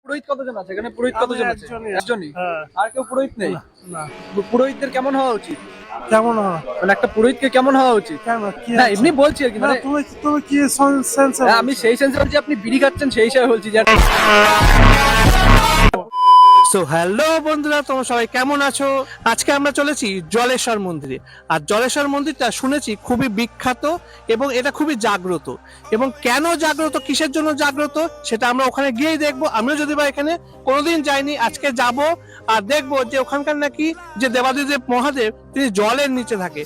পুরোহিত কতজন আছে এখানে? পুরোহিত কতজন আছে? একজনই। হ্যাঁ। আর কেউ পুরোহিত নেই? না। পুরোহিতদের কেমন হওয়া উচিত? কেমন হয়? মানে একটা পুরোহিতকে কেমন হওয়া উচিত? কেন কি না আছে? এমনি বলছি আর কি, না, মানে তুমি কি সেন্স? আমি সেই সেন্সে বলছি, আপনি বিড়ি খাচ্ছেন সেই হিসাবে বলছি যে সো হ্যালো বন্ধুরা, তোমরা সবাই কেমন আছো? আজকে আমরা চলেছি জলেশ্বর মন্দিরে। আর জলেশ্বর মন্দিরটা শুনেছি খুবই বিখ্যাত এবং এটা খুবই জাগ্রত। এবং কেন জাগ্রত, কিসের জন্য জাগ্রত, সেটা আমরা ওখানে গিয়েই দেখবো। আমিও যদি বা এখানে কোনোদিন যাইনি, আজকে যাব আর দেখবো যে ওখানকার নাকি যে দেবাদিদেব মহাদেব তিনি জলের নিচে থাকে।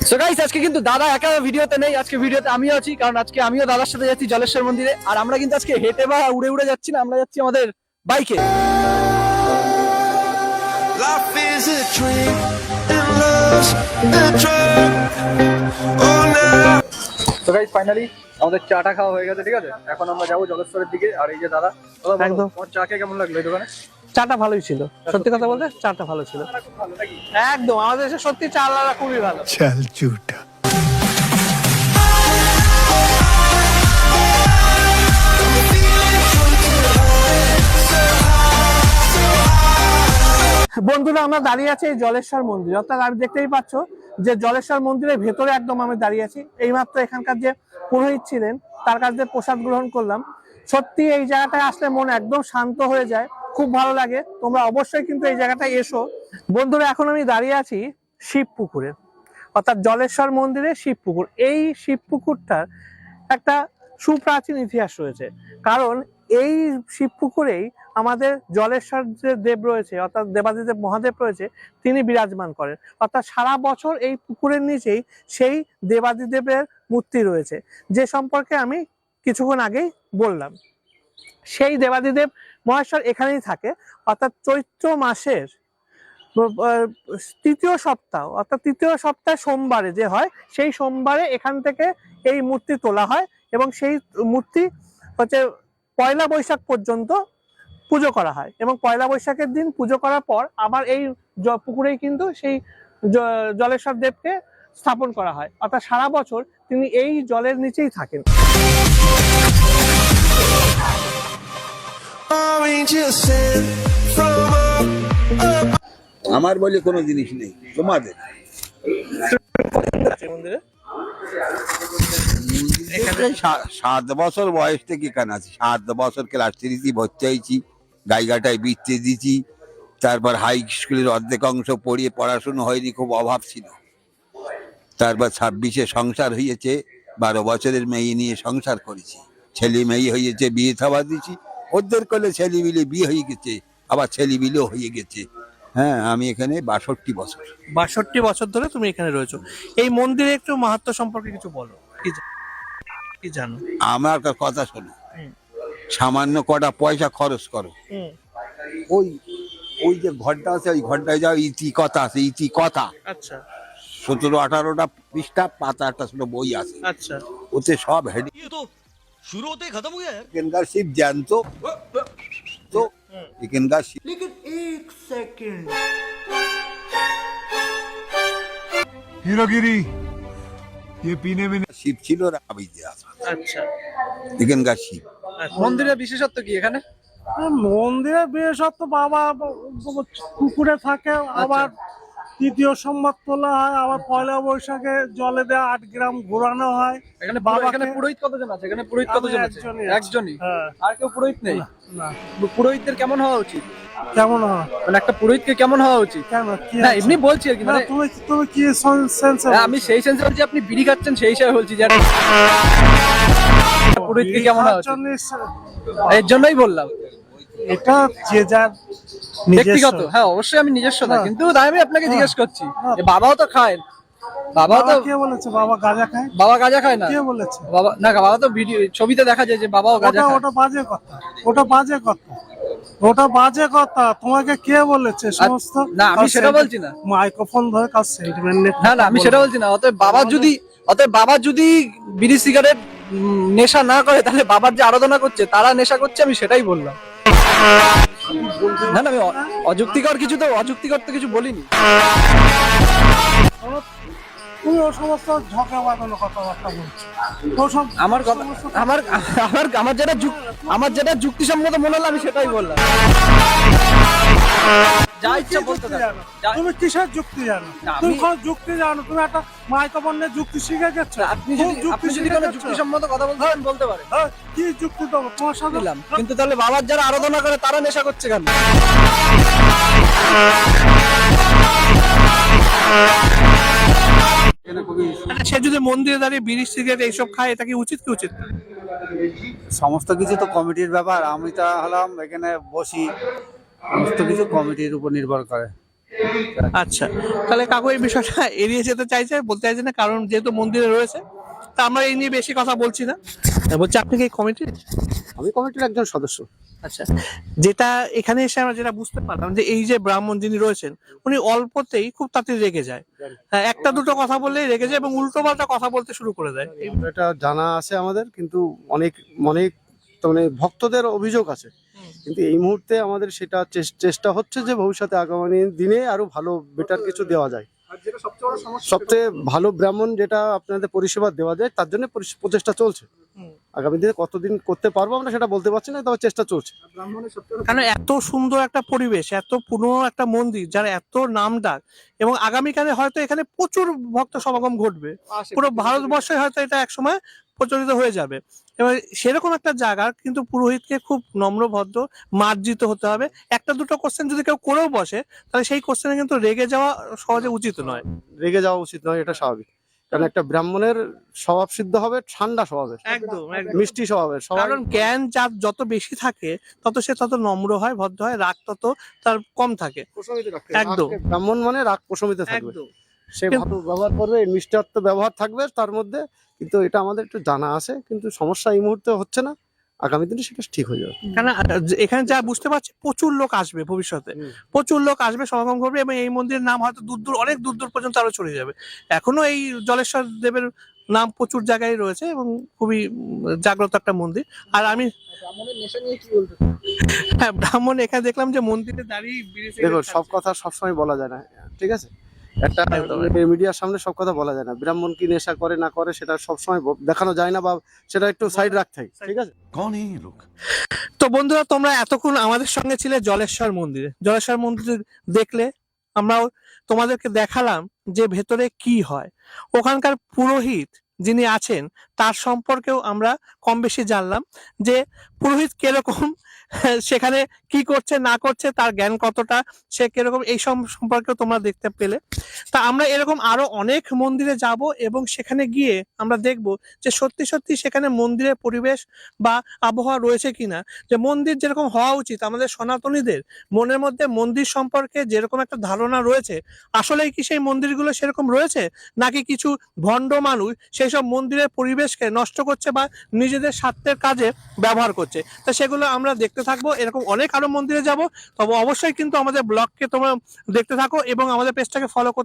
সো গাইস, আজকে কিন্তু দাদা একা ভিডিওতে নেই, আজকে ভিডিওতে আমিও আছি, কারণ আজকে আমিও দাদার সাথে যাচ্ছি জলেশ্বর মন্দিরে। আর আমরা কিন্তু আজকে হেঁটে বা উড়ে উড়ে যাচ্ছি না, আমরা যাচ্ছি আমাদের বাইকে। Life is a dream and love's a drug. Oh, now. তো গাইস ফাইনালি আমাদের চাটা খাওয়া হয়ে গেছে, ঠিক আছে? এখন আমরা যাবো জলেশ্বরের দিকে। আর এই যে দাদা, একদম। তোমার চা খেয়ে কেমন লাগলো এই দোকানে? চাটা ভালোই ছিল, সত্যি কথা বলতে চাটা ভালো ছিল একদম। আমাদের দেশে সত্যি চা আলাদা খুবই ভালো। चल झूठा বন্ধুরা, আমরা দাঁড়িয়ে আছি এই জলেশ্বর মন্দির, অর্থাৎ আমি দেখতেই পাচ্ছ যে জলেশ্বর মন্দিরের ভেতরে একদম আমি দাঁড়িয়ে আছি। এইমাত্র এখানকার যে পুরোহিত ছিলেন তার কাছ থেকে প্রসাদ গ্রহণ করলাম। সত্যি এই জায়গাটায় আসলে মন একদম শান্ত হয়ে যায়, খুব ভালো লাগে। তোমরা অবশ্যই কিন্তু এই জায়গাটায় এসো। বন্ধুরা, এখন আমি দাঁড়িয়ে আছি শিব পুকুরে, অর্থাৎ জলেশ্বর মন্দিরে শিব পুকুর। এই শিব পুকুরটার একটা সুপ্রাচীন ইতিহাস রয়েছে, কারণ এই শিব পুকুরেই আমাদের জলেশ্বর যে দেব রয়েছে, অর্থাৎ দেবাদিদেব মহাদেব রয়েছে, তিনি বিরাজমান করেন। অর্থাৎ সারা বছর এই পুকুরের নিচেই সেই দেবাদিদেবের মূর্তি রয়েছে, যে সম্পর্কে আমি কিছুক্ষণ আগেই বললাম। সেই দেবাদিদেব মহেশ্বর এখানেই থাকে, অর্থাৎ চৈত্র মাসের তৃতীয় সপ্তাহ, অর্থাৎ তৃতীয় সপ্তাহে সোমবারে যে হয়, সেই সোমবারে এখান থেকে এই মূর্তি তোলা হয় এবং সেই মূর্তি হচ্ছে পয়লা বৈশাখ পর্যন্ত পুজো করা হয়। এবং পয়লা বৈশাখের দিন পুজো করার পর আবার এই পুকুরেই কিন্তু সেই জলেশ্বর দেবকে স্থাপন করা হয়, অর্থাৎ সারা বছর তিনি এই জলের নিচেই থাকেন। Oranges sent from up. আমার বলে কোনো জিনিস নেই, তোমাদের মন্দিরে এখানে 7 বছর বয়স থেকে এখানে আছি। 7 বছর ক্লাস 3 ভর্তি হয়েছি, গাইঘাটায় বৃত্তি দিয়েছি। তারপর হাই স্কুলের অর্ধেক অংশ পড়িয়ে পড়াশুনো হয়নি, খুব অভাব ছিল। তারপর 26-এ সংসার হয়েছে, 12 বছরের মেয়ে নিয়ে সংসার করেছি। ছেলে মেয়ে হয়েছে, বিয়ে থাবা দিয়েছি। ওদের কোলে ছেলে মিলে বিয়ে হয়ে গেছে, আবার ছেলে মিলেও হয়ে গেছে। হ্যাঁ, আমি এখানে 62 বছর। 62 বছর ধরে তুমি এখানে রয়েছো। এই মন্দিরে একটু মাহাত্ম্য সম্পর্কে কিছু বলো, কি জানো? আমার একটা কথা শোনো, সামান্য কটা পয়সা খরচ করো, ওই ওই যে ঘরটা আছে, ওই ঘরটায় যাও, ইতি কথা আছে, ইতি কথা। আচ্ছা 17-18টা পৃষ্ঠা, পাতা একটা ছোট বই আছে, আচ্ছা। ওতে সব হেডিং। शुरू होते ही खत्म हो गया यार। এখানকার শিব জ্যান্ত তো, এখানকার শিব। हीरोगिरी ये पीने में শিব ছিল রাম ইতিহাস, আচ্ছা এখানকার শিব। মন্দিরের বিশেষত্ব কি এখানে? মন্দিরে বিশেষত্ব বাবা পুকুরে থাকে, আবার তৃতীয় সোমবার তোলা হয়, আবার পয়লা বৈশাখে জলে দেওয়া 8 গ্রাম ঘোরানো হয়। এখানে বাবাকে- এখানে পুরোহিত কতজন আছে? এখানে পুরোহিত আমি কতজন আছে? একজনই আছি। একজনই। হ্যাঁ। আর কেউ পুরোহিত নেই? না। পুরোহিতদের কেমন হওয়া উচিত? কেমন হয়? মানে একটা পুরোহিতকে কেমন হওয়া উচিত? কেন কি না আছে? এমনি বলছি আর কি, না, মানে তুমি কি সেন্স? আমি সেই সেন্সে বলছি, আপনি বিড়ি খাচ্ছেন সেই হিসাবে বলছি যে পুরোহিতকে কেমন হওয়া উচিত, এর জন্যই বললাম। এটা যে যার ব্যক্তিগত, হ্যাঁ অবশ্যই আমি নিজস্ব না, হ্যাঁ। কিন্তু তাই আমি আপনাকে জিজ্ঞেস করছি। হ্যাঁ। এ বাবাও তো খায়, বাবাও তো, কে বলেছে বাবা গাঁজা খায়? বাবা গাঁজা খায় না? কে বলেছে? বাবা না, বাবা তো ভিডিও ছবিতে দেখা যায় যে বাবাও গাঁজা খায়। ওটা বাজে কথা, ওটা বাজে কথা। তোমাকে কে বলেছে সমস্ত? না, আমি সেটা বলছি না। মাইক্রোফোন ধরে কাজ সেন্টিমেন্ট নিয়ে না, আমি সেটা বলছি না। অতএব বাবা যদি বিড়ি সিগারেট নেশা না করে, তাহলে বাবার যে আরাধনা করছে তারা নেশা করছে, আমি সেটাই বললাম। না, আমি অযুক্তিকর তো কিছু বলিনি। তুমি ও সমস্ত ঝগড়া বাঁধানো কথাবার্তা বলছো ওসব আমার কথা আমার আমার আমার যেটা আমার যেটা যুক্তিসম্মত মনে হলো আমি সেটাই বললাম। যা ইচ্ছা বলতে থাকো। তুমি কিসের যুক্তি জানো? না, তুমি আমি- কোন যুক্তি জানো? তুমি একটা মাইক্রোফোনের যুক্তি শিখে গেছো। আপনি যদি কোনো যুক্তিসম্মত কথা বলতে চান বলতে পারেন, হ্যাঁ, কি যুক্তি দেবো তোমার সাথে? দিলাম। কিন্তু তাহলে বাবার যারা আরাধনা করে তারা নেশা করছে কেন? আচ্ছা, সে যদি মন্দিরে দাঁড়িয়ে বিড়ি সিগারেট এইসব খায়, এটা কি উচিত কি উচিত না? সমস্ত কিছু তো কমিটির ব্যাপার। আমি তা হলাম এখানে বসি, সমস্ত কিছু কমিটির উপর নির্ভর করে। আচ্ছা, তাহলে কাকু এই বিষয়টা এড়িয়ে যেতে চাইছে, বলতে চাইছে না, কারণ যেহেতু মন্দিরে রয়েছে তা আমরা এই নিয়ে বেশি কথা বলছি না। বলছি আপনি কি এই কমিটির? আমি কমিটির একজন সদস্য। আচ্ছা, যেটা এখানে এসে আমরা যেটা বুঝতে পারলাম যে এই যে ব্রাহ্মণ যিনি রয়েছেন উনি অল্পতেই খুব তাড়াতাড়ি রেগে যায়। হ্যাঁ, একটা দুটো কথা বললেই রেগে যায় এবং উল্টো পাল্টা কথা বলতে শুরু করে দেয়। এটা জানা আছে আমাদের, কিন্তু অনেক অনেক মানে ভক্তদের অভিযোগ আছে, কিন্তু এই মুহূর্তে আমাদের সেটা চেষ্টা হচ্ছে যে ভবিষ্যতে আগামী দিনে আরো ভালো বেটার কিছু দেওয়া যায়। সবচেয়ে ভালো ব্রাহ্মণ যেটা আপনাদের পরিষেবা দেওয়া যায় তার জন্য প্রচেষ্টা চলছে। আগামী দিনে কতদিন করতে পারবো আমরা সেটা বলতে পারছি না, তবে চেষ্টা চলছে। কারণ এত সুন্দর একটা পরিবেশ, এত পুরনো একটা মন্দির, যার এত নাম ডাক, এবং আগামীকালে হয়তো এখানে প্রচুর ভক্ত সমাগম ঘটবে। পুরো ভারতবর্ষে হয়তো এটা একসময় প্রচলিত হয়ে যাবে। এবার সেরকম একটা জায়গা কিন্তু পুরোহিতকে খুব নম্র ভদ্র মার্জিত হতে হবে। একটা দুটো কোশ্চেন যদি কেউ করেও বসে তাহলে সেই কোশ্চেনে কিন্তু রেগে যাওয়া সহজে উচিত নয়। রেগে যাওয়া উচিত নয়, এটা স্বাভাবিক। কারণ একটা ব্রাহ্মণের স্বভাব সিদ্ধ হবে ঠান্ডা স্বভাবের, একদম মিষ্টি স্বভাবের। সবাই কারণ জ্ঞান যার যত বেশি থাকে তত সে তত নম্র হয়, ভদ্র হয়, রাগ তত তার কম থাকে। প্রশমিত রাখতে একদম। রাগকে ব্রাহ্মণ মানে রাগ প্রশমিত থাকবে, একদম। সে ভালো ব্যবহার করবে, মিষ্টাত্ব ব্যবহার থাকবে তার মধ্যে। কিন্তু এটা আমাদের একটু জানা আছে, কিন্তু সমস্যা এই মুহূর্তে হচ্ছে না, আগামী দিনে সেটা ঠিক হয়ে যাবে। কারণ এখানে যা বুঝতে পারছি প্রচুর লোক আসবে ভবিষ্যতে, প্রচুর লোক আসবে, সমাগম করবে, এবং এই মন্দিরের নাম হয়তো দূর দূর অনেক দূর দূর পর্যন্ত আরো ছড়িয়ে যাবে। এখনো এই জলেশ্বর দেবের নাম প্রচুর জায়গায় রয়েছে এবং খুবই জাগ্রত একটা মন্দির। আর আমি ব্রাহ্মণের নেশা নিয়ে কি বলতে? হ্যাঁ, ব্রাহ্মণ এখানে দেখলাম যে মন্দিরে দাঁড়িয়ে বিড়ি সিগারেট দেখো, সব খাচ্ছে। কথা সবসময় বলা যায় না, ঠিক আছে? একটা একদম। মিডিয়ার সামনে সব কথা বলা যায় না। ব্রাহ্মণ কি নেশা করে না করে সেটা সবসময় দেখানো যায় না, বা সেটা একটু সাইড রাখতে হয়, ঠিক আছে? कौन है ये लोग? তো বন্ধুরা, তোমরা এতক্ষণ আমাদের সঙ্গে ছিলে জলেশ্বর মন্দিরে। জলেশ্বর মন্দিরে দেখলে, আমরাও তোমাদেরকে দেখালাম যে ভেতরে কি হয়। ওখানকার পুরোহিত যিনি আছেন তার সম্পর্কেও আমরা কম বেশি জানলাম, যে পুরোহিত কিরকম, সেখানে কি করছে না করছে, তার জ্ঞান কতটা, সে কিরকম, এই সব সম্পর্কেও তোমরা দেখতে পেলে। তা আমরা এরকম আরো অনেক মন্দিরে যাব এবং সেখানে গিয়ে আমরা দেখব যে সত্যি সত্যি সেখানে মন্দিরের পরিবেশ বা আবহাওয়া রয়েছে কিনা। যে মন্দির যেরকম হওয়া উচিত, আমাদের সনাতনীদের মনের মধ্যে মন্দির সম্পর্কে যেরকম একটা ধারণা রয়েছে, আসলেই কি সেই মন্দিরগুলো সেরকম রয়েছে, নাকি কিছু ভণ্ড মানুষ সেই সব মন্দিরের পরিবেশকে নষ্ট করছে বা নিজেদের স্বার্থের কাজে ব্যবহার করছে। তো সেগুলো আমরা দেখতে থাকবো। এরকম অনেক আরো মন্দিরে যাব, তবে অবশ্যই কিন্তু আমাদের ব্লগকে তোমরা দেখতে থাকো এবং আমাদের পেজটাকে ফলো করতে